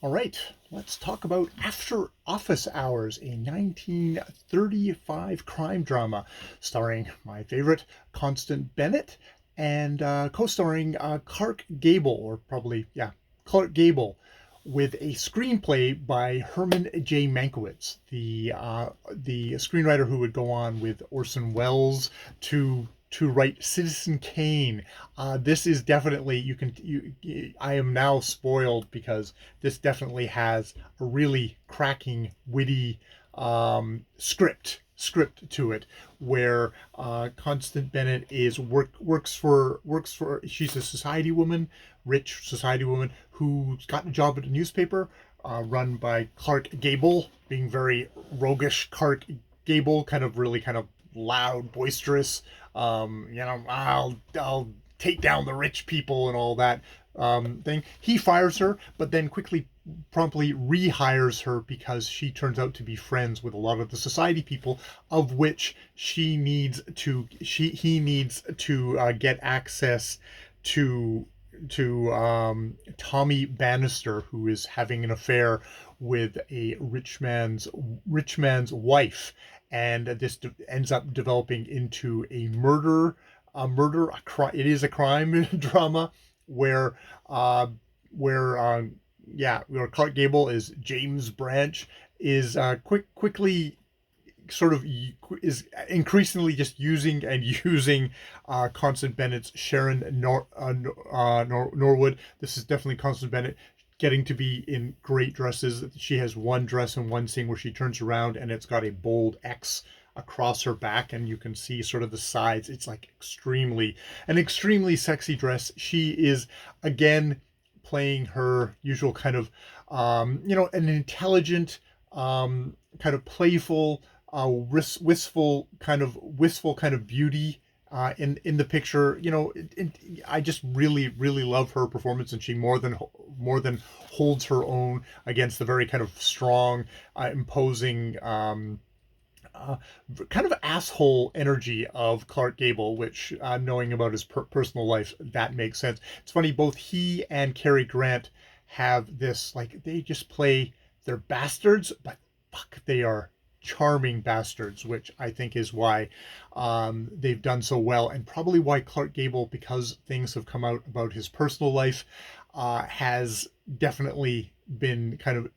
All right, let's talk about After Office Hours, a 1935 crime drama starring my favorite, Constance Bennett, and co-starring Clark Gable, or probably, yeah, Clark Gable, with a screenplay by Herman J. Mankiewicz, the screenwriter who would go on with Orson Welles to write Citizen Kane. This is definitely I am now spoiled because this definitely has a really cracking, witty script to it, where Constance Bennett works for she's a society woman, rich society woman who's got a job at a newspaper run by Clark Gable, being very roguish. Clark Gable, kind of loud, boisterous. I'll take down the rich people and all that thing. He fires her, but then promptly rehires her because she turns out to be friends with a lot of the society people, of which he needs to get access to Tommy Bannister, who is having an affair with a rich man's wife, and this ends up developing into it is a crime drama where uh where where Clark Gable is James Branch, is quickly sort of is increasingly just using and using Constance Bennett's Norwood. This is definitely Constance Bennett getting to be in great dresses. She has one dress in one scene where she turns around and it's got a bold X across her back, and you can see sort of the sides. It's like extremely sexy dress. She is again playing her usual kind of an intelligent, kind of playful, wistful kind of beauty in the picture. I just really love her performance, and she more than holds her own against the very kind of strong, imposing, uh, kind of asshole energy of Clark Gable, which, knowing about his personal life, that makes sense. It's funny, both he and Cary Grant have this, like, they just play, they're bastards, but fuck, they are charming bastards, which I think is why they've done so well, and probably why Clark Gable, because things have come out about his personal life, has definitely been kind of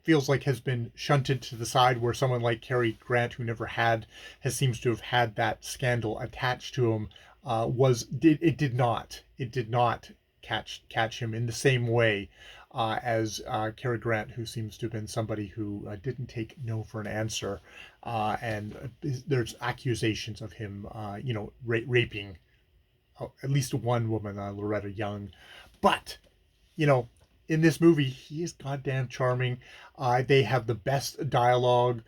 feels like has been shunted to the side, where someone like Cary Grant, who never seems to have had that scandal attached to him, it did not catch him in the same way as Cary Grant, who seems to have been somebody who didn't take no for an answer, and there's accusations of him, raping at least one woman, Loretta Young. But you know, in this movie, he is goddamn charming. They have the best dialogue.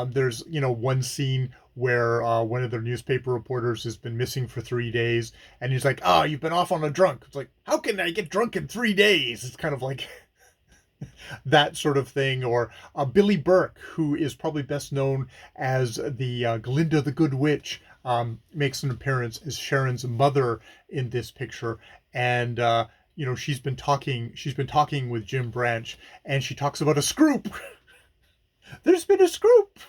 There's one scene where one of their newspaper reporters has been missing for 3 days, and he's like, "Oh, you've been off on a drunk." It's like, how can I get drunk in 3 days? It's kind of like that sort of thing. Or Billy Burke, who is probably best known as the Glinda the Good Witch, makes an appearance as Sharon's mother in this picture, and she's been talking with Jim Branch, and she talks about a scroop. There's been a scroop.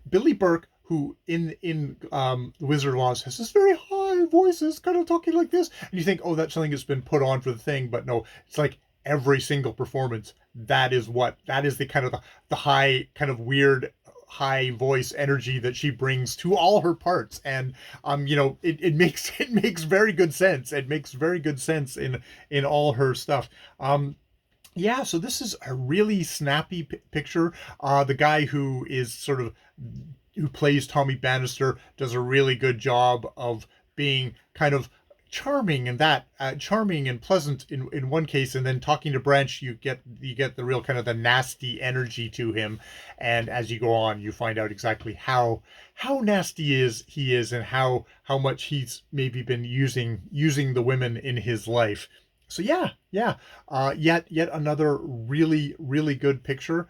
Billy Burke, who in Wizard of Oz has this very high voices, kind of talking like this, and you think, oh, that's something that's been put on for the thing, but no, it's like every single performance. That is the kind of the high, kind of weird, high voice energy that she brings to all her parts, and it makes it makes very good sense. It makes very good sense in all her stuff. Yeah, so this is a really snappy picture. The guy who plays Tommy Bannister does a really good job of being kind of charming and pleasant in one case, and then talking to Branch, you get the real kind of the nasty energy to him, and as you go on, you find out exactly how nasty he is, and how much he's maybe been using the women in his life. So yeah, yet another really good picture.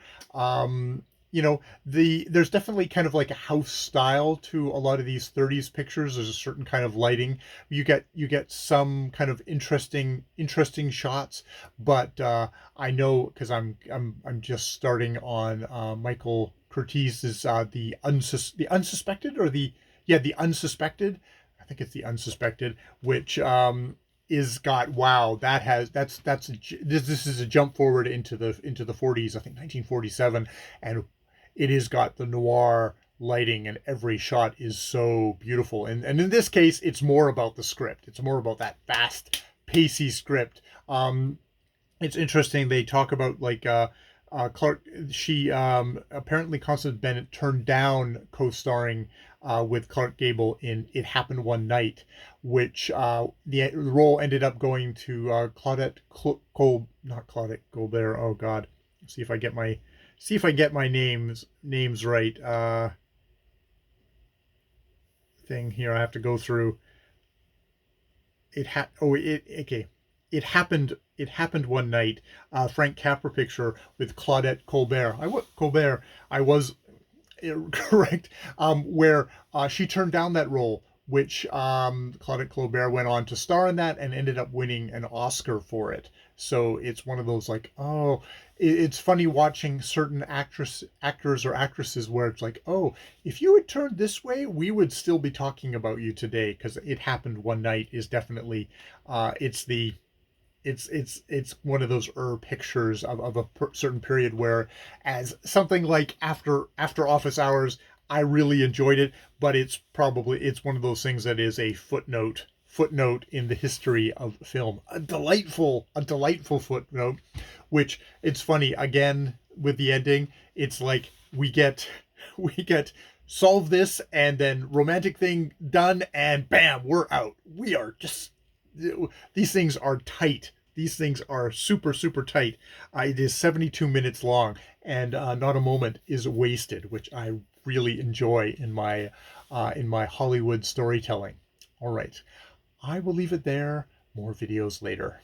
you know, there's definitely kind of like a house style to a lot of these 30s pictures. There's a certain kind of lighting. You get some kind of interesting shots, but I know because I'm just starting on Michael Curtiz's the unsuspected, or the unsuspected. I think it's the unsuspected, which is got, wow, this is a jump forward into the 40s, I think 1947, and it has got the noir lighting, and every shot is so beautiful. And in this case, it's more about the script. It's more about that fast, pacey script. It's interesting. They talk about like Clark. She apparently Constance Bennett turned down co-starring with Clark Gable in "It Happened One Night," which the role ended up going to not Claudette Colbert. Oh God, see if I get my names right. Thing here I have to go through. Okay. It happened one night. Frank Capra picture with Claudette Colbert. I was correct. Where she turned down that role, which Claudette Colbert went on to star in that and ended up winning an Oscar for it. So it's one of those like, oh, it's funny watching certain actors or actresses where it's like, oh, if you had turned this way, we would still be talking about you today, because It Happened One Night is definitely, it's the it's one of those pictures of a certain period where, as something like after office hours, I really enjoyed it, but it's one of those things that is a footnote in the history of film, a delightful footnote. Which, it's funny again with the ending, it's like we get solve this, and then romantic thing done, and bam, we're out. We are just, these things are tight. These things are super, super tight. It is 72 minutes long, and not a moment is wasted, which I really enjoy in my Hollywood storytelling. All right, I will leave it there. More videos later.